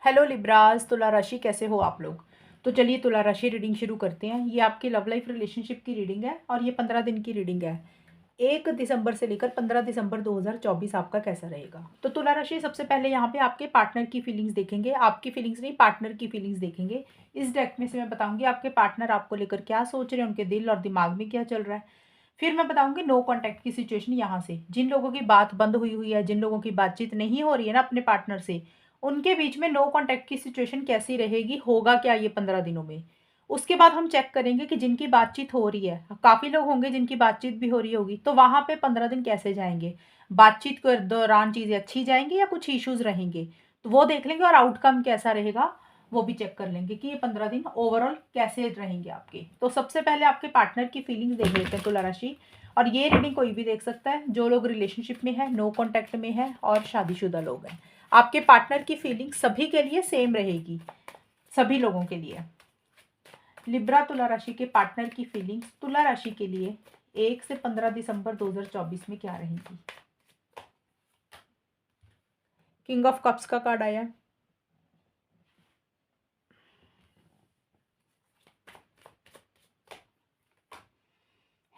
Hello Libras, तुला राशि कैसे हो आप लोग। तो चलिए तुला राशि रीडिंग शुरू करते हैं। ये आपकी लव लाइफ रिलेशनशिप की रीडिंग है और ये 15 दिन की रीडिंग है। 1 दिसंबर से लेकर 15 दिसंबर 2024 आपका कैसा रहेगा। तो तुला राशि सबसे पहले यहाँ पे आपके पार्टनर की फीलिंग्स देखेंगे, आपकी फीलिंग्स नहीं पार्टनर की फीलिंग्स देखेंगे। इस डेक में से मैं बताऊंगी आपके पार्टनर आपको लेकर क्या सोच रहे हैं, उनके दिल और दिमाग में क्या चल रहा है। फिर मैं बताऊंगी नो कॉन्टैक्ट की सिचुएशन। यहाँ से जिन लोगों की बात बंद हुई हुई है, जिन लोगों की बातचीत नहीं हो रही है ना अपने पार्टनर से, उनके बीच में नो कॉन्टैक्ट की सिचुएशन कैसी रहेगी, होगा क्या ये 15 दिनों में। उसके बाद हम चेक करेंगे कि जिनकी बातचीत हो रही है, काफ़ी लोग होंगे जिनकी बातचीत भी हो रही होगी, तो वहाँ पे 15 दिन कैसे जाएंगे। बातचीत के दौरान चीज़ें अच्छी जाएंगी या कुछ इश्यूज रहेंगे, तो वो देख लेंगे। और आउटकम कैसा रहेगा वो भी चेक कर लेंगे कि ये 15 दिन ओवरऑल कैसे रहेंगे आपके। तो सबसे पहले आपके पार्टनर की फीलिंग्स देख लेते हैं तुला राशि। और ये रीडिंग कोई भी देख सकता है, जो लोग रिलेशनशिप में है, नो कॉन्टैक्ट में है और शादीशुदा लोग हैं। आपके पार्टनर की फीलिंग सभी के लिए सेम रहेगी, सभी लोगों के लिए। लिब्रा तुला राशि के पार्टनर की फीलिंग्स तुला राशि के लिए 1 से 15 दिसंबर 2024 में क्या रहेंगी। किंग ऑफ कप्स का कार्ड आया है,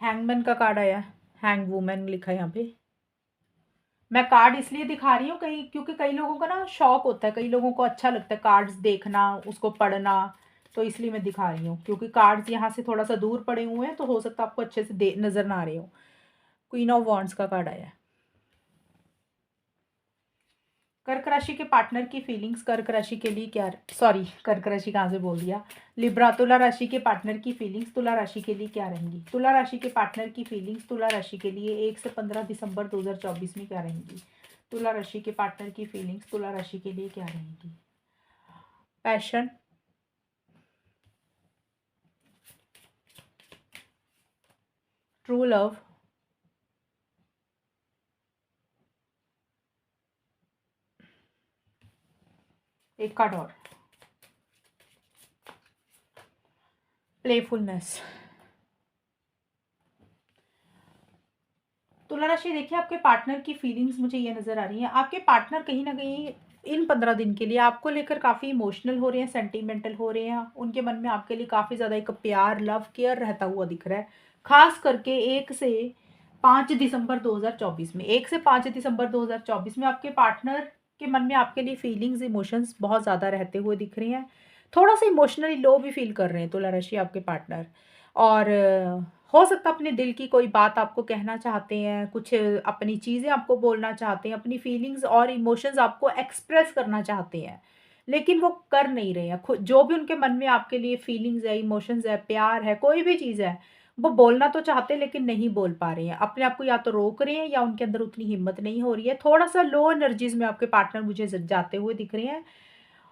हैंगमैन का कार्ड आया है, हैंग वूमेन लिखा है यहाँ पे। मैं कार्ड इसलिए दिखा रही हूँ कहीं, क्योंकि कई लोगों का ना शौक होता है, कई लोगों को अच्छा लगता है कार्ड्स देखना, उसको पढ़ना। तो इसलिए मैं दिखा रही हूँ, क्योंकि कार्ड्स यहाँ से थोड़ा सा दूर पड़े हुए हैं, तो हो सकता है आपको अच्छे से नजर ना आ रहे हो। क्वीन ऑफ वॉन्ड्स का कार्ड आया है। कर्क राशि के पार्टनर की फीलिंग्स कर्क राशि के लिए क्या, सॉरी कर्क राशि कहाँ से बोल दिया, लिब्रा। तुला राशि के पार्टनर की फीलिंग्स तुला राशि के लिए क्या रहेंगी। तुला राशि के पार्टनर की फीलिंग्स तुला राशि के लिए 1 से 15 दिसंबर 2024 में क्या रहेंगी। तुला राशि के पार्टनर की फीलिंग्स तुला राशि के लिए क्या रहेंगी। पैशन, ट्रू लव, एक कार्ड और, प्लेफुलनेस। तुला राशि देखिए, आपके पार्टनर की फीलिंग्स मुझे ये नज़र आ रही हैं, आपके पार्टनर कहीं ना कहीं इन 15 दिन के लिए आपको लेकर काफ़ी इमोशनल हो रहे हैं, सेंटिमेंटल हो रहे हैं। उनके मन में आपके लिए काफ़ी ज़्यादा एक प्यार लव केयर रहता हुआ दिख रहा है। खास करके 1 से 5 दिसंबर 2024 में, 1 से 5 दिसंबर 2024 में आपके पार्टनर के मन में आपके लिए फीलिंग्स इमोशंस बहुत ज़्यादा रहते हुए दिख रहे हैं। थोड़ा सा इमोशनली लो भी फील कर रहे हैं तुला राशि आपके पार्टनर। और हो सकता है अपने दिल की कोई बात आपको कहना चाहते हैं, कुछ अपनी चीज़ें आपको बोलना चाहते हैं, अपनी फीलिंग्स और इमोशंस आपको एक्सप्रेस करना चाहते हैं, लेकिन वो कर नहीं रहे हैं। खुद जो भी उनके मन में आपके लिए फीलिंग्स है, इमोशंस है, प्यार है, कोई भी चीज़ है, वो बोलना तो चाहते हैं लेकिन नहीं बोल पा रहे हैं। अपने आप को या तो रोक रहे हैं या उनके अंदर उतनी हिम्मत नहीं हो रही है। थोड़ा सा लो एनर्जीज में आपके पार्टनर मुझे जाते हुए दिख रहे हैं।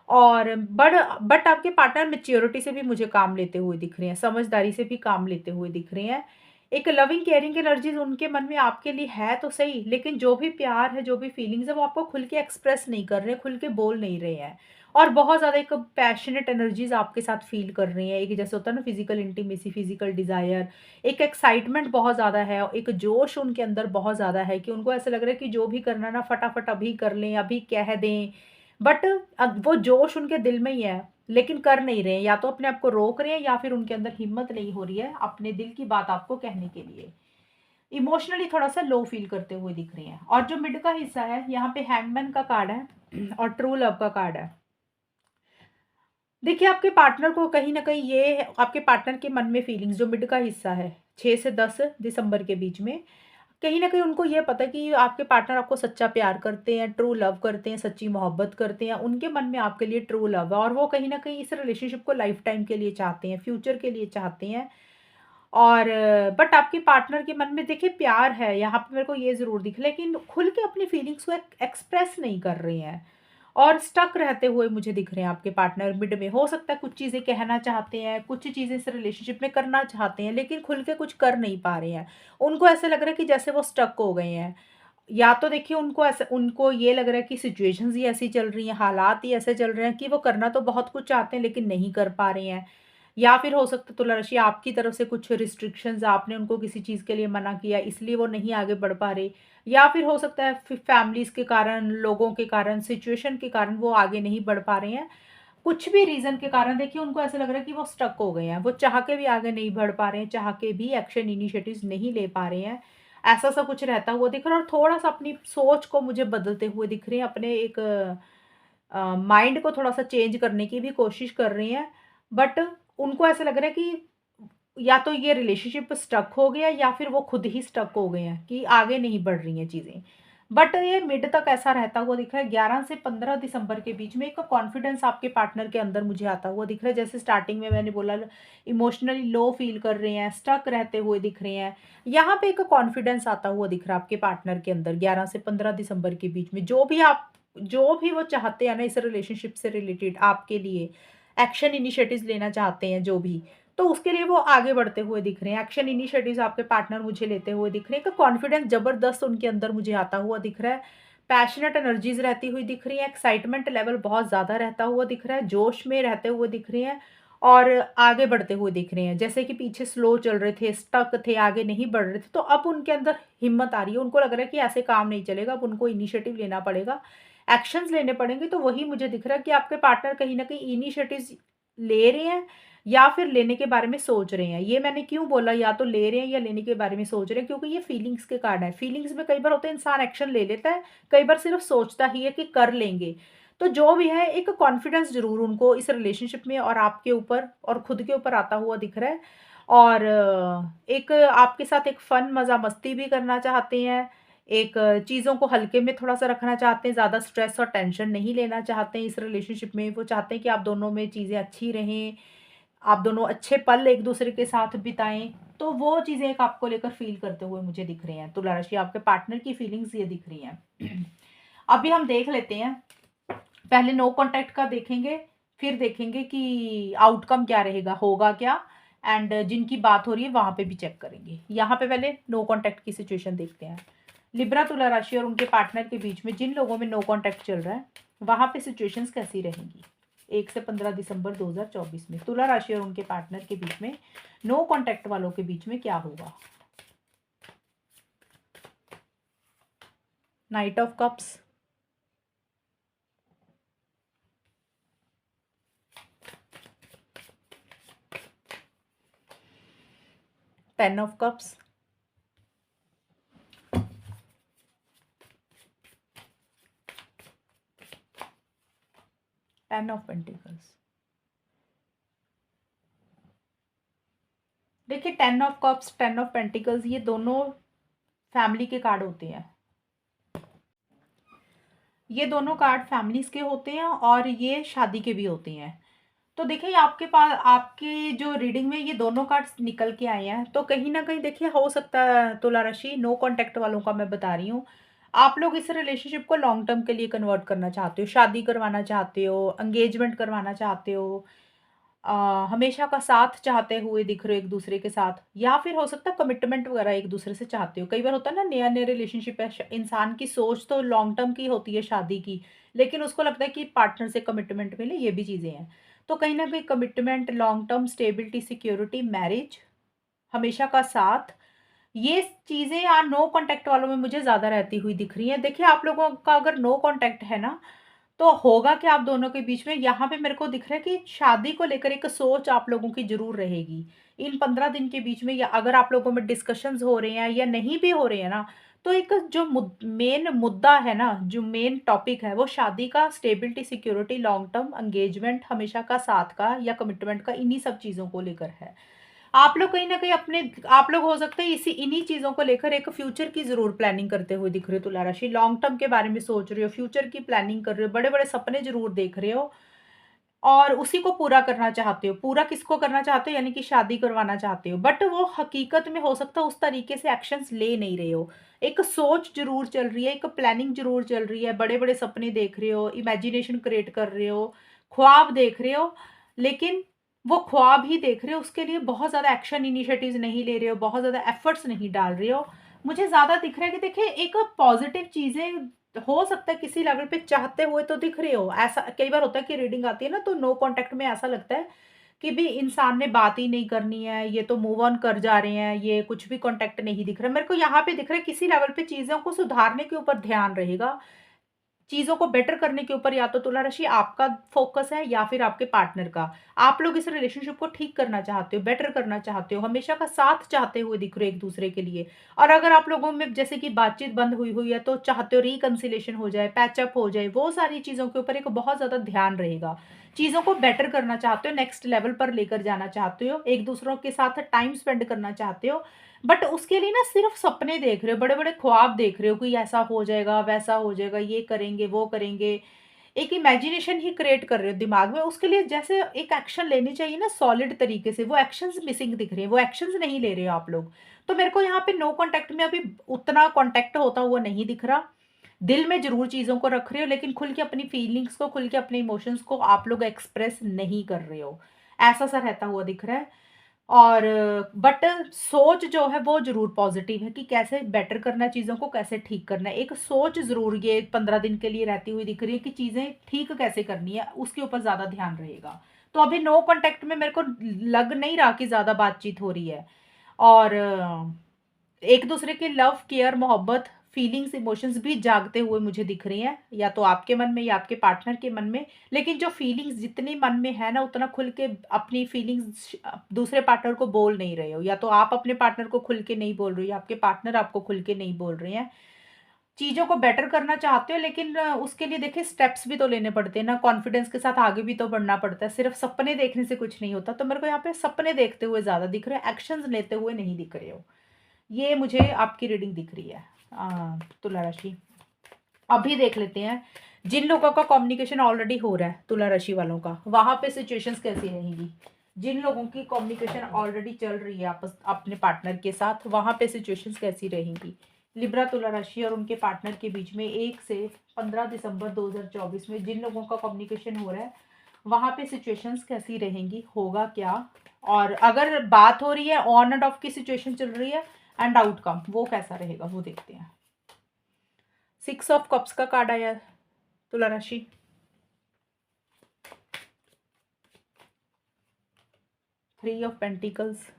और बट आपके पार्टनर मैच्योरिटी से भी मुझे काम लेते हुए दिख रहे हैं, समझदारी से भी काम लेते हुए दिख रहे हैं। एक लविंग केयरिंग एनर्जीज उनके मन में आपके लिए है तो सही, लेकिन जो भी प्यार है, जो भी फीलिंग्स है, वो आपको खुल के एक्सप्रेस नहीं कर रहे, खुल के बोल नहीं रहे हैं। और बहुत ज़्यादा एक पैशनेट एनर्जीज आपके साथ फील कर रही हैं। एक जैसे होता है ना फिजिकल इंटीमेसी, फिजिकल डिज़ायर, एक एक्साइटमेंट बहुत ज़्यादा है, एक जोश उनके अंदर बहुत ज़्यादा है कि उनको ऐसा लग रहा है कि जो भी करना ना फटाफट अभी कर लें, अभी कह दें। बट वो जोश उनके दिल में ही है, लेकिन कर नहीं रहे हैं, या तो अपने आप को रोक रहे हैं या फिर उनके अंदर हिम्मत नहीं हो रही है अपने दिल की बात आपको कहने के लिए। इमोशनली थोड़ा सा लो फील करते हुए दिख रहे हैं। और जो मिड का हिस्सा है, यहाँ पे हैंगमैन का कार्ड है और ट्रू लव का कार्ड है। देखिए, आपके पार्टनर को कहीं ना कहीं ये आपके पार्टनर के मन में फीलिंग्स, जो मिड का हिस्सा है 6 से 10 दिसंबर के बीच में, कहीं न कहीं उनको ये पता है कि आपके पार्टनर आपको सच्चा प्यार करते हैं, ट्रू लव करते हैं, सच्ची मोहब्बत करते हैं। उनके मन में आपके लिए ट्रू लव है और वो कहीं न कहीं इस रिलेशनशिप को लाइफ टाइम के लिए चाहते हैं, फ्यूचर के लिए चाहते हैं। और बट आपके पार्टनर के मन में देखिए प्यार है, यहाँ पे मेरे को ये ज़रूर दिख, लेकिन खुल के अपनी फीलिंग्स को एक्सप्रेस नहीं कर रहे हैं और स्टक रहते हुए मुझे दिख रहे हैं आपके पार्टनर मिड में। हो सकता है कुछ चीज़ें कहना चाहते हैं, कुछ चीज़ें इस रिलेशनशिप में करना चाहते हैं, लेकिन खुल के कुछ कर नहीं पा रहे हैं। उनको ऐसा लग रहा है कि जैसे वो स्टक हो गए हैं। या तो देखिए उनको ऐसा, उनको ये लग रहा है कि सिचुएशंस ही ऐसी चल रही हैं, हालात ही ऐसे चल रहे हैं कि वो करना तो बहुत कुछ चाहते हैं लेकिन नहीं कर पा रहे हैं। या फिर हो सकता है तुला राशि आपकी तरफ से कुछ रिस्ट्रिक्शंस, आपने उनको किसी चीज़ के लिए मना किया इसलिए वो नहीं आगे बढ़ पा रहे, या फिर हो सकता है फैमिलीज़ के कारण, लोगों के कारण, सिचुएशन के कारण वो आगे नहीं बढ़ पा रहे हैं। कुछ भी रीज़न के कारण देखिए उनको ऐसा लग रहा है कि वो स्टक हो गए हैं। वो चाह के भी आगे नहीं बढ़ पा रहे हैं, चाह के भी एक्शन इनिशिएटिव्स नहीं ले पा रहे हैं। ऐसा-सा कुछ रहता हुआ दिख रहा है और थोड़ा-सा अपनी सोच को मुझे बदलते हुए दिख रहे हैं। अपने एक माइंड को थोड़ा-सा चेंज करने की भी कोशिश कर रहे हैं। बट उनको ऐसा लग रहा है कि या तो ये रिलेशनशिप स्टक हो गया या फिर वो खुद ही स्टक हो गए हैं कि आगे नहीं बढ़ रही हैं चीज़ें। बट ये मिड तक ऐसा रहता हुआ दिख रहा है। 11 से 15 दिसंबर के बीच में एक कॉन्फिडेंस आपके पार्टनर के अंदर मुझे आता हुआ दिख रहा है। जैसे स्टार्टिंग में मैंने बोला, इमोशनली लो फील कर रहे हैं, स्टक रहते हुए दिख रहे हैं। यहाँ पे एक कॉन्फिडेंस आता हुआ दिख रहा है आपके पार्टनर के अंदर 11 से 15 दिसंबर के बीच में। जो भी वो चाहते हैं ना इस रिलेशनशिप से रिलेटेड आपके लिए, एक्शन इनिशिएटिव्स लेना चाहते हैं जो भी, तो उसके लिए वो आगे बढ़ते हुए दिख रहे हैं। एक्शन इनिशिएटिव्स आपके पार्टनर मुझे लेते हुए दिख रहे हैं। एक कॉन्फिडेंस ज़बरदस्त उनके अंदर मुझे आता हुआ दिख रहा है। पैशनेट एनर्जीज़ रहती हुई दिख रही हैं, एक्साइटमेंट लेवल बहुत ज़्यादा रहता हुआ दिख रहा है, जोश में रहते हुए दिख रहे हैं और आगे बढ़ते हुए दिख रहे हैं। जैसे कि पीछे स्लो चल रहे थे, स्टक थे, आगे नहीं बढ़ रहे थे, तो अब उनके अंदर हिम्मत आ रही है। उनको लग रहा है कि ऐसे काम नहीं चलेगा, अब उनको इनिशिएटिव लेना पड़ेगा, एक्शंस लेने पड़ेंगे। तो वही मुझे दिख रहा है कि आपके पार्टनर कहीं न कहीं इनिशिएटिव्स ले रहे हैं या फिर लेने के बारे में सोच रहे हैं। ये मैंने क्यों बोला या तो ले रहे हैं या लेने के बारे में सोच रहे हैं, क्योंकि ये फीलिंग्स के कार्ड है। फीलिंग्स में कई बार होता है इंसान एक्शन ले लेता है, कई बार सिर्फ़ सोचता ही है कि कर लेंगे। तो जो भी है एक कॉन्फिडेंस ज़रूर उनको इस रिलेशनशिप में और आपके ऊपर और खुद के ऊपर आता हुआ दिख रहा है। और एक आपके साथ एक फन मज़ा मस्ती भी करना चाहते हैं। एक चीज़ों को हल्के में थोड़ा-सा रखना चाहते हैं, ज़्यादा स्ट्रेस और टेंशन नहीं लेना चाहते हैं इस रिलेशनशिप में। वो चाहते हैं कि आप दोनों में चीज़ें अच्छी रहें, आप दोनों अच्छे पल एक-दूसरे के साथ बिताएँ। तो वो चीज़ें एक आपको लेकर फ़ील करते हुए मुझे दिख रहे हैं। तुला राशि आपके पार्टनर की फीलिंग्स ये दिख रही हैं। अभी हम देख लेते हैं, पहले नो कॉन्टैक्ट का देखेंगे, फिर देखेंगे कि आउटकम क्या रहेगा, होगा क्या, एंड जिनकी बात हो रही है वहाँ पे भी चेक करेंगे। यहाँ पे पहले नो कॉन्टैक्ट की सिचुएशन देखते हैं। लिब्रा, तुला राशि और उनके पार्टनर के बीच में जिन लोगों में नो कॉन्टैक्ट चल रहा है, वहाँ पे सिचुएशंस कैसी रहेंगी? 1 से 15 दिसंबर 2024 में तुला राशि और उनके पार्टनर के बीच में, नो कॉन्टैक्ट वालों के बीच में क्या होगा? Night of cups, 10 of cups, 10 of pentacles. देखिए 10 ऑफ कप्स, 10 ऑफ पेंटिकल्स ये दोनों फैमिली के कार्ड होते हैं। ये दोनों कार्ड फैमिलीज़ के होते हैं और ये शादी के भी होते हैं। तो देखिए आपके पास आपकी जो रीडिंग में ये दोनों कार्ड्स निकल के आए हैं, तो कहीं न कहीं देखिए हो सकता है तुला राशि, नो कॉन्टैक्ट वालों का मैं बता रही हूँ, आप लोग इस रिलेशनशिप को लॉन्ग टर्म के लिए कन्वर्ट करना चाहते हो, शादी करवाना चाहते हो, एंगेजमेंट करवाना चाहते हो, हमेशा का साथ चाहते हुए दिख रहे हो एक-दूसरे के साथ, या फिर हो सकता है कमिटमेंट वगैरह एक-दूसरे से चाहते हो। कई बार होता है ना नया-नया रिलेशनशिप है, इंसान की सोच तो लॉन्ग टर्म की होती है शादी की, लेकिन उसको लगता है कि पार्टनर से कमिटमेंट मिले, ये भी चीज़ें हैं। तो कहीं न कहीं commitment, long term stability, security, marriage, हमेशा का साथ, ये चीज़ें नो कॉन्टैक्ट वालों में मुझे ज़्यादा रहती हुई दिख रही हैं। देखिए आप लोगों का अगर नो कॉन्टैक्ट है ना, तो होगा क्या आप दोनों के बीच में, यहाँ पे मेरे को दिख रहा है कि शादी को लेकर एक सोच आप लोगों की ज़रूर रहेगी। इन 15 दिन के बीच में, या अगर आप लोगों में डिस्कशंस हो रहे हैं या नहीं भी हो रहे हैं ना, तो एक जो मेन मुद्दा है ना, जो मेन टॉपिक है, वो शादी का, stability, security, long term, engagement, हमेशा का साथ का या कमिटमेंट का, इन्हीं सब चीज़ों को लेकर है। आप लोग कहीं न कहीं आप लोग हो सकते हैं इन्हीं चीज़ों को लेकर एक फ्यूचर की ज़रूर प्लानिंग करते हुए दिख रहे हो तुला राशि। लॉन्ग टर्म के बारे में सोच रहे हो, फ्यूचर की प्लानिंग कर रहे हो, बड़े-बड़े सपने ज़रूर देख रहे हो और उसी को पूरा करना चाहते हो। पूरा किसको करना चाहते हो? यानी कि शादी करवाना चाहते हो। बट वो हकीकत में हो सकता है उस तरीके से एक्शंस ले नहीं रहे हो। एक सोच ज़रूर चल रही है, एक प्लानिंग ज़रूर चल रही है, बड़े-बड़े सपने देख रहे हो, इमेजिनेशन क्रिएट कर रहे हो, ख्वाब देख रहे हो, लेकिन वो ख्वाब ही देख रहे हो, उसके लिए बहुत ज़्यादा एक्शन इनिशिएटिव्स नहीं ले रहे हो, बहुत ज़्यादा एफर्ट्स नहीं डाल रहे हो। मुझे ज़्यादा दिख रहा है कि देखिए एक पॉज़िटिव चीज़ें हो सकता है किसी लेवल पे चाहते हुए तो दिख रहे हो। ऐसा कई बार होता है कि रीडिंग आती है ना, तो नो कॉन्टैक्ट में ऐसा लगता है कि भी इंसान ने बात ही नहीं करनी है, ये तो मूव ऑन कर जा रहे हैं, ये कुछ भी कॉन्टैक्ट नहीं दिख रहा है। मेरे को यहाँ पे दिख रहा है किसी लेवल पे चीज़ों को सुधारने के ऊपर ध्यान रहेगा। चीज़ों को बेटर करने के ऊपर या तो तुला राशि आपका फ़ोकस है या फिर आपके पार्टनर का। आप लोग इस रिलेशनशिप को ठीक करना चाहते हो, बेटर करना चाहते हो, हमेशा का साथ चाहते हुए दिख रहे हो एक-दूसरे के लिए। और अगर आप लोगों में जैसे कि बातचीत बंद हुई हुई है तो चाहते हो रिकन्सिलिएशन हो जाए, पैचअप हो जाए, वो सारी चीज़ों के ऊपर एक बहुत ज़्यादा ध्यान रहेगा। चीज़ों को बेटर करना चाहते हो, नेक्स्ट लेवल पर लेकर जाना चाहते हो, एक-दूसरों के साथ टाइम स्पेंड करना चाहते हो। बट उसके लिए ना सिर्फ सपने देख रहे हो, बड़े-बड़े ख्वाब देख रहे हो कि ऐसा हो जाएगा, वैसा हो जाएगा, ये करेंगे, वो करेंगे। एक इमेजिनेशन ही क्रिएट कर रहे हो दिमाग में, उसके लिए जैसे एक एक्शन लेनी चाहिए ना सॉलिड तरीके से, वो एक्शंस मिसिंग दिख रहे हैं, वो एक्शंस नहीं ले रहे हो आप लोग। तो मेरे को यहाँ पे नो कॉन्टैक्ट में अभी उतना कॉन्टैक्ट होता हुआ नहीं दिख रहा। दिल में ज़रूर चीज़ों को रख रहे हो, लेकिन खुल के अपनी फीलिंग्स को, खुल के अपने इमोशंस को आप लोग एक्सप्रेस नहीं कर रहे हो। ऐसा-सा रहता हुआ दिख रहा है। और बट सोच जो है वो ज़रूर पॉज़िटिव है कि कैसे बेटर करना है चीज़ों को, कैसे ठीक करना है। एक सोच ज़रूर ये 15 दिन के लिए रहती हुई दिख रही है कि चीज़ें ठीक कैसे करनी है, उसके ऊपर ज़्यादा ध्यान रहेगा। तो अभी नो कॉन्टैक्ट में मेरे को लग नहीं रहा कि ज़्यादा बातचीत हो रही है। और एक-दूसरे की लव, केयर, मोहब्बत, फीलिंग्स, इमोशंस भी जागते हुए मुझे दिख रही हैं, या तो आपके मन में या आपके पार्टनर के मन में। लेकिन जो फीलिंग्स जितनी मन में है ना, उतना खुल के अपनी फीलिंग्स दूसरे पार्टनर को बोल नहीं रहे हो। या तो आप अपने पार्टनर को खुल के नहीं बोल रहे हो या आपके पार्टनर आपको खुल के नहीं बोल रहे हैं। चीज़ों को बेटर करना चाहते हो, लेकिन उसके लिए देखिए स्टेप्स भी तो लेने पड़ते हैं ना, कॉन्फिडेंस के साथ आगे भी तो बढ़ना पड़ता है। सिर्फ़ सपने देखने से कुछ नहीं होता। तो मेरे को यहाँ पे सपने देखते हुए ज़्यादा दिख रहे हो, एक्शंस लेते हुए नहीं दिख रहे हो। ये मुझे आपकी रीडिंग दिख रही है तुला राशि। अभी देख लेते हैं जिन लोगों का कम्युनिकेशन ऑलरेडी हो रहा है, तुला राशि वालों का, वहां पे सिचुएशंस कैसी रहेंगी। जिन लोगों की कम्युनिकेशन ऑलरेडी चल रही है आपस अपने पार्टनर के साथ, वहां पे सिचुएशंस कैसी रहेंगी। लिब्रा तुला राशि और उनके पार्टनर के बीच में 1 से 15 दिसंबर 2024 में जिन लोगों का कम्युनिकेशन हो रहा है, वहां पे सिचुएशंस कैसी रहेंगी, होगा क्या। और अगर बात हो रही है, ऑन एंड ऑफ की सिचुएशन चल रही है, एंड आउटकम वो कैसा रहेगा वो देखते हैं। 6 ऑफ कप्स का कार्ड आया है, तुला राशि। 3 ऑफ पेंटिकल्स,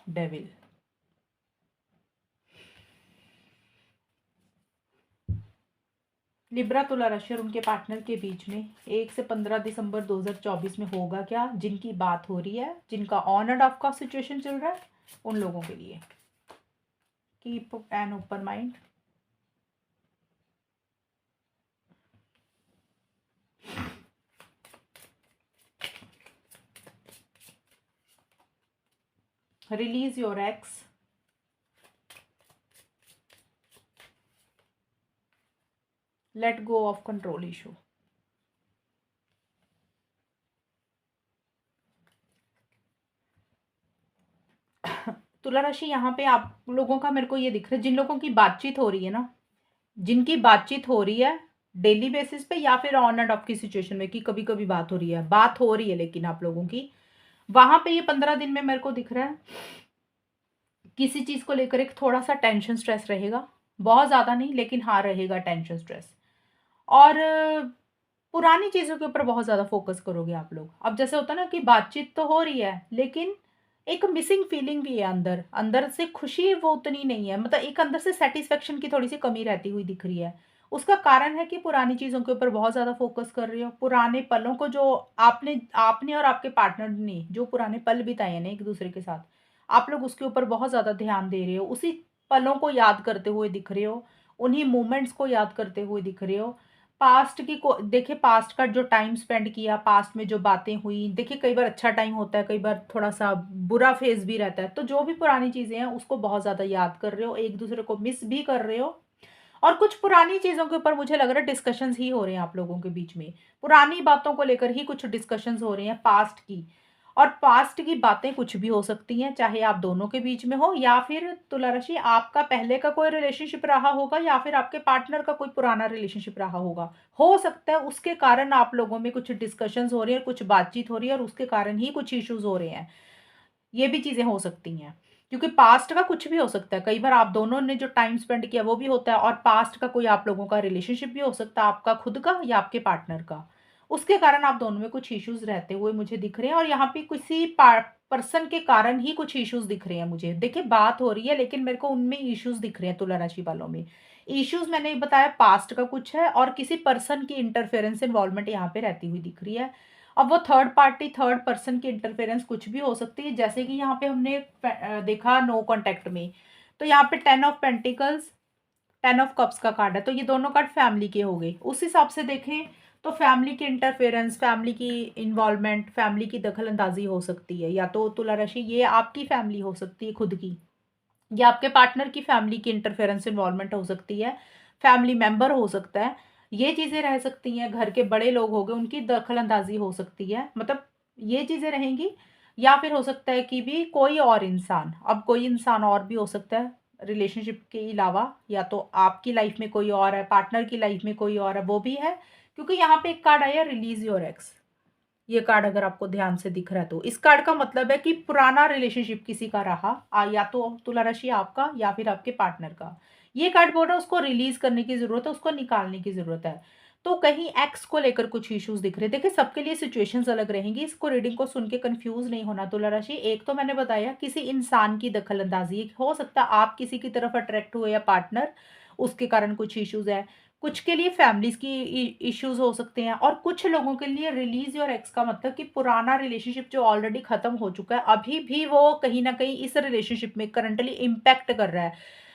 डेविल। लिब्रा तुला राशि और उनके पार्टनर के बीच में 1 से 15 दिसंबर 2024 में होगा क्या, जिनकी बात हो रही है, जिनका ऑन एंड ऑफ का सिचुएशन चल रहा है, उन लोगों के लिए। Keep an open mind. Release your x. Let go of control issue. तुला राशि यहाँ पे आप लोगों का मेरे को ये दिख रहा है, जिन लोगों की बातचीत हो रही है ना, जिनकी बातचीत हो रही है डेली बेसिस पे या फिर ऑन एंड ऑफ की सिचुएशन में कि कभी कभी बात हो रही है, बात हो रही है लेकिन आप लोगों की, वहां पे ये 15 दिन में मेरे को दिख रहा है किसी चीज को लेकर एक थोड़ा सा टेंशन स्ट्रेस रहेगा। बहुत ज्यादा नहीं, लेकिन हाँ रहेगा टेंशन स्ट्रेस। और पुरानी चीज़ों के ऊपर बहुत ज़्यादा फ़ोकस करोगे आप लोग। अब जैसे होता है ना कि बातचीत तो हो रही है, लेकिन एक मिसिंग फीलिंग भी है अंदर, अंदर से खुशी वो उतनी नहीं है, मतलब एक अंदर से सैटिस्फैक्शन की थोड़ी-सी कमी रहती हुई दिख रही है। उसका कारण है कि पुरानी चीज़ों के ऊपर बहुत ज़्यादा फ़ोकस कर रहे हो। पुराने पलों को जो आपने आपने और आपके पार्टनर ने जो पुराने पल बिताए हैं ना एक-दूसरे के साथ, आप लोग उसके ऊपर बहुत ज़्यादा ध्यान दे रहे हो। उसी पलों को याद करते हुए दिख रहे हो, उन्हीं मोमेंट्स को याद करते हुए दिख रहे हो। पास्ट की को देखिए, पास्ट का जो टाइम स्पेंड किया, पास्ट में जो बातें हुई, देखिए कई बार अच्छा टाइम होता है, कई बार थोड़ा-सा बुरा फेज़ भी रहता है। तो जो भी पुरानी चीज़ें हैं उसको बहुत ज़्यादा याद कर रहे हो, एक-दूसरे को मिस भी कर रहे हो। और कुछ पुरानी चीज़ों के ऊपर मुझे लग रहा है डिस्कशंस ही हो रहे हैं आप लोगों के बीच में। पुरानी बातों को लेकर ही कुछ डिस्कशंस हो रहे हैं पास्ट की। और पास्ट की बातें कुछ भी हो सकती हैं, चाहे आप दोनों के बीच में हो या फिर तुला राशि आपका पहले का कोई रिलेशनशिप रहा होगा या फिर आपके पार्टनर का कोई पुराना रिलेशनशिप रहा होगा। हो सकता है उसके कारण आप लोगों में कुछ डिस्कशंस हो रही है, कुछ बातचीत हो रही है और उसके कारण ही कुछ इश्यूज़ हो रहे हैं। ये भी चीज़ें हो सकती हैं। क्योंकि पास्ट का कुछ भी हो सकता है। कई बार आप दोनों ने जो टाइम स्पेंड किया वो भी होता है, और पास्ट का कोई आप लोगों का रिलेशनशिप भी हो सकता है, आपका खुद का या आपके पार्टनर का। उसके कारण आप दोनों में कुछ इश्यूज़ रहते हुए मुझे दिख रहे हैं, और यहाँ पे किसी पर्सन के कारण ही कुछ इश्यूज़ दिख रहे हैं मुझे। देखिए, बात हो रही है लेकिन मेरे को उनमें इश्यूज़ दिख रहे हैं तुला राशि वालों में। इश्यूज़ मैंने बताया पास्ट का कुछ है, और किसी पर्सन की इंटरफेरेंस इन्वॉल्वमेंट यहाँ पे रहती हुई दिख रही है। अब वो थर्ड पार्टी, थर्ड पर्सन की इंटरफेरेंस कुछ भी हो सकती है, जैसे कि यहाँ पे हमने देखा नो कॉन्टैक्ट में, तो यहाँ पे 10 ऑफ पेंटिकल्स, 10 ऑफ कप्स का कार्ड है, तो ये दोनों कार्ड फैमिली के हो गए। उस हिसाब से देखें तो फैमिली की इंटरफेरेंस, फैमिली की इन्वॉल्वमेंट, फैमिली की दखल-अंदाज़ी हो सकती है। या तो तुला राशि ये आपकी फैमिली हो सकती है खुद की, या आपके पार्टनर की फैमिली की इंटरफेरेंस इन्वॉल्वमेंट हो सकती है, फैमिली मेंबर हो सकता है, ये चीज़ें रह सकती हैं, घर के बड़े लोग हो गए उनकी दखल-अंदाज़ी हो सकती है, मतलब ये चीज़ें रहेंगी। या फिर हो सकता है कि भी कोई और इंसान, अब कोई इंसान और भी हो सकता है रिलेशनशिप के अलावा, या तो आपकी लाइफ में कोई और है, पार्टनर की लाइफ में कोई और है, वो भी है। क्योंकि यहाँ पे एक कार्ड आया रिलीज़ योर एक्स, ये कार्ड अगर आपको ध्यान से दिख रहा है तो इस कार्ड का मतलब है कि पुराना रिलेशनशिप किसी का रहा, या तो तुला राशि आपका या फिर आपके पार्टनर का। ये कार्ड बोल रहा है उसको रिलीज करने की जरूरत है, उसको निकालने की जरूरत है। तो कहीं एक्स को लेकर कुछ इश्यूज दिख रहे हैं। देखिए, सबके लिए सिचुएशंस अलग रहेंगी, इसको रीडिंग को सुन के कंफ्यूज नहीं होना तुला राशि। एक तो मैंने बताया किसी इंसान की दखल अंदाजी हो सकता है, आप किसी की तरफ अट्रैक्ट हुए या पार्टनर, उसके कारण कुछ इश्यूज है। कुछ के लिए फैमिलीज़ की इश्यूज़ हो सकते हैं, और कुछ लोगों के लिए रिलीज़ योर एक्स का मतलब कि पुराना रिलेशनशिप जो ऑलरेडी ख़त्म हो चुका है, अभी भी वो कहीं न कहीं इस रिलेशनशिप में करंटली इम्पैक्ट कर रहा है।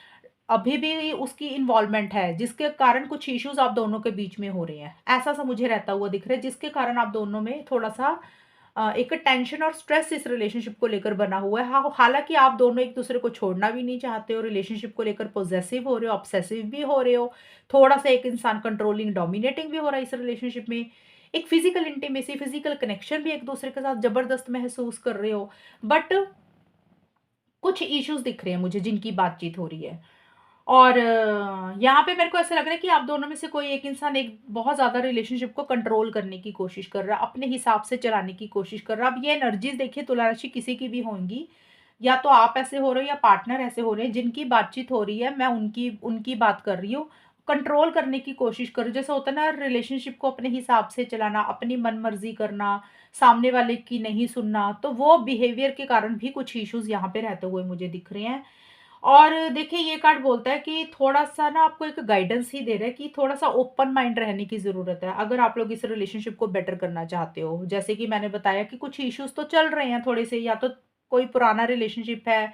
अभी भी उसकी इन्वॉल्वमेंट है, जिसके कारण कुछ इश्यूज़ आप दोनों के बीच में हो रहे हैं। ऐसा-सा मुझे रहता हुआ दिख रहा है, जिसके कारण आप दोनों में थोड़ा-सा एक टेंशन और स्ट्रेस इस रिलेशनशिप को लेकर बना हुआ है। हालाँकि आप दोनों एक-दूसरे को छोड़ना भी नहीं चाहते हो, रिलेशनशिप को लेकर पॉसेसिव हो रहे हो, ऑब्सेसिव भी हो रहे हो, थोड़ा-सा एक इंसान कंट्रोलिंग, डोमिनेटिंग भी हो रहा है इस रिलेशनशिप में। एक फिज़िकल इंटीमेसी, फिज़िकल कनेक्शन भी एक-दूसरे के साथ ज़बरदस्त महसूस कर रहे हो। बट कुछ इश्यूज़ दिख रहे हैं मुझे जिनकी बातचीत हो रही है। और यहाँ पे मेरे को ऐसा लग रहा है कि आप दोनों में से कोई एक इंसान एक बहुत ज़्यादा रिलेशनशिप को कंट्रोल करने की कोशिश कर रहा है, अपने हिसाब से चलाने की कोशिश कर रहा है। अब ये एनर्जीज़ देखिए तुला राशि किसी की भी होंगी, या तो आप ऐसे हो रहे हो या पार्टनर ऐसे हो रहे हैं, जिनकी बातचीत हो रही है, मैं उनकी उनकी बात कर रही हूँ। कंट्रोल करने की कोशिश कर रही हूँ। जैसे होता है ना रिलेशनशिप को अपने हिसाब से चलाना, अपनी मनमर्ज़ी करना, सामने वाले की नहीं सुनना, तो वो बिहेवियर के कारण भी कुछ इश्यूज़ यहाँ पे रहते हुए मुझे दिख रहे हैं। और देखिए, ये कार्ड बोलता है कि थोड़ा-सा ना आपको एक गाइडेंस ही दे रहा है कि थोड़ा-सा ओपन माइंड रहने की ज़रूरत है, अगर आप लोग इस रिलेशनशिप को बेटर करना चाहते हो। जैसे कि मैंने बताया कि कुछ इश्यूज़ तो चल रहे हैं थोड़े से, या तो कोई पुराना रिलेशनशिप है,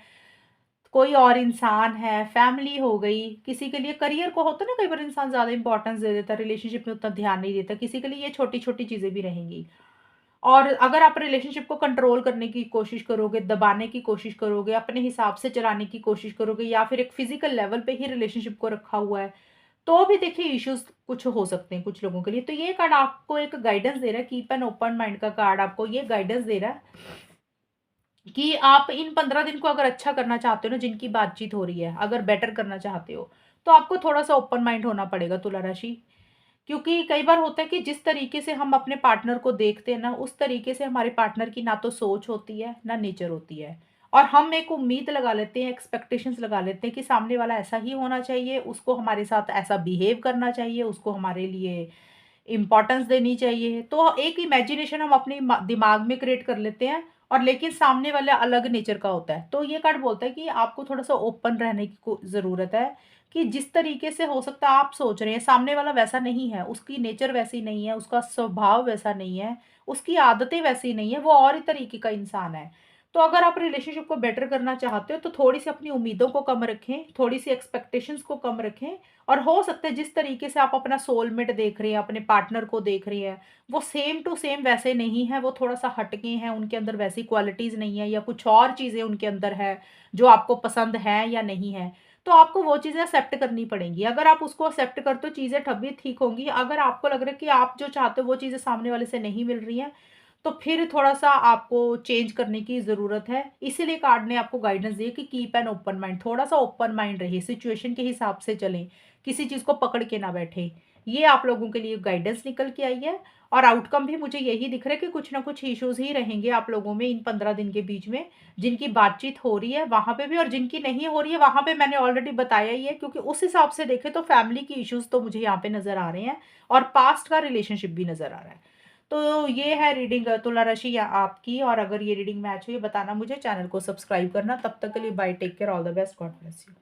कोई और इंसान है, फैमिली हो गई, किसी के लिए करियर को होता है ना, कई बार इंसान ज़्यादा इम्पोर्टेंस दे देता है, रिलेशनशिप में उतना ध्यान नहीं देता, किसी के लिए ये छोटी-छोटी चीज़ें भी रहेंगी। और अगर आप रिलेशनशिप को कंट्रोल करने की कोशिश करोगे, दबाने की कोशिश करोगे, अपने हिसाब से चलाने की कोशिश करोगे, या फिर एक फिज़िकल लेवल पे ही रिलेशनशिप को रखा हुआ है, तो भी देखिए इश्यूज़ कुछ हो सकते हैं कुछ लोगों के लिए। तो ये कार्ड आपको एक गाइडेंस दे रहा है, कीप एन ओपन माइंड का कार्ड आपको ये गाइडेंस दे रहा है कि आप इन 15 दिन को अगर अच्छा करना चाहते हो ना, जिनकी बातचीत हो रही है, अगर बेटर करना चाहते हो, तो आपको थोड़ा-सा ओपन माइंड होना पड़ेगा तुला राशि। क्योंकि कई बार होता है कि जिस तरीके से हम अपने पार्टनर को देखते हैं ना, उस तरीके से हमारे पार्टनर की ना तो सोच होती है, ना नेचर होती है। और हम एक उम्मीद लगा लेते हैं, एक्सपेक्टेशंस लगा लेते हैं कि सामने वाला ऐसा ही होना चाहिए, उसको हमारे साथ ऐसा बिहेव करना चाहिए, उसको हमारे लिए इम्पोर्टेंस देनी चाहिए। तो एक इमेजिनेशन हम अपने दिमाग में क्रिएट कर लेते हैं, और लेकिन सामने वाला अलग नेचर का होता है। तो ये कार्ड बोलता है कि आपको थोड़ा-सा ओपन रहने की ज़रूरत है, कि जिस तरीके से हो सकता है आप सोच रहे हैं, सामने वाला वैसा नहीं है, उसकी नेचर वैसी नहीं है, उसका स्वभाव वैसा नहीं है, उसकी आदतें वैसी नहीं है, वो और ही तरीके का इंसान है। तो अगर आप रिलेशनशिप को बेटर करना चाहते हो, तो थोड़ी-सी अपनी उम्मीदों को कम रखें, थोड़ी-सी एक्सपेक्टेशंस को कम रखें, और हो सकता है जिस तरीके से आप अपना सोलमेट देख रहे हैं, अपने पार्टनर को देख रहे हैं, वो सेम टू सेम वैसे नहीं है, वो थोड़ा-सा हटके हैं, उनके अंदर वैसी क्वालिटीज़ नहीं है, या कुछ और चीज़ें उनके अंदर है, जो आपको पसंद हैं या नहीं है। तो आपको वो चीज़ें एक्सेप्ट करनी पड़ेंगी। अगर आप उसको एक्सेप्ट करते हो, चीज़ें तभी ठीक होंगी। अगर आपको लग रहा है कि आप जो चाहते हो वो चीज़ें सामने वाले से नहीं मिल रही हैं, तो फिर थोड़ा-सा आपको चेंज करने की ज़रूरत है। इसीलिए कार्ड ने आपको गाइडेंस दी है कि कीप एन ओपन माइंड, थोड़ा-सा ओपन माइंड रहिए, सिचुएशन के हिसाब से चलें, किसी चीज़ को पकड़ के ना बैठें। ये आप लोगों के लिए गाइडेंस निकल के आई है और आउटकम भी मुझे यही दिख रहा है कि कुछ ना कुछ इश्यूज़ ही रहेंगे आप लोगों में इन 15 दिन के बीच में। जिनकी बातचीत हो रही है वहाँ पे भी और जिनकी नहीं हो रही है वहाँ पे मैंने ऑलरेडी बताया ही है, क्योंकि उस हिसाब से देखें तो फैमिली की इश्यूज़ तो मुझे यहाँ पे नज़र आ रहे हैं और पास्ट का रिलेशनशिप भी नज़र आ रहा है। तो ये है रीडिंग तुला राशि या आपकी, और अगर ये रीडिंग मैच हुई बताना मुझे, चैनल को सब्सक्राइब करना। तब तक के लिए bye, take care, all the best, God bless you.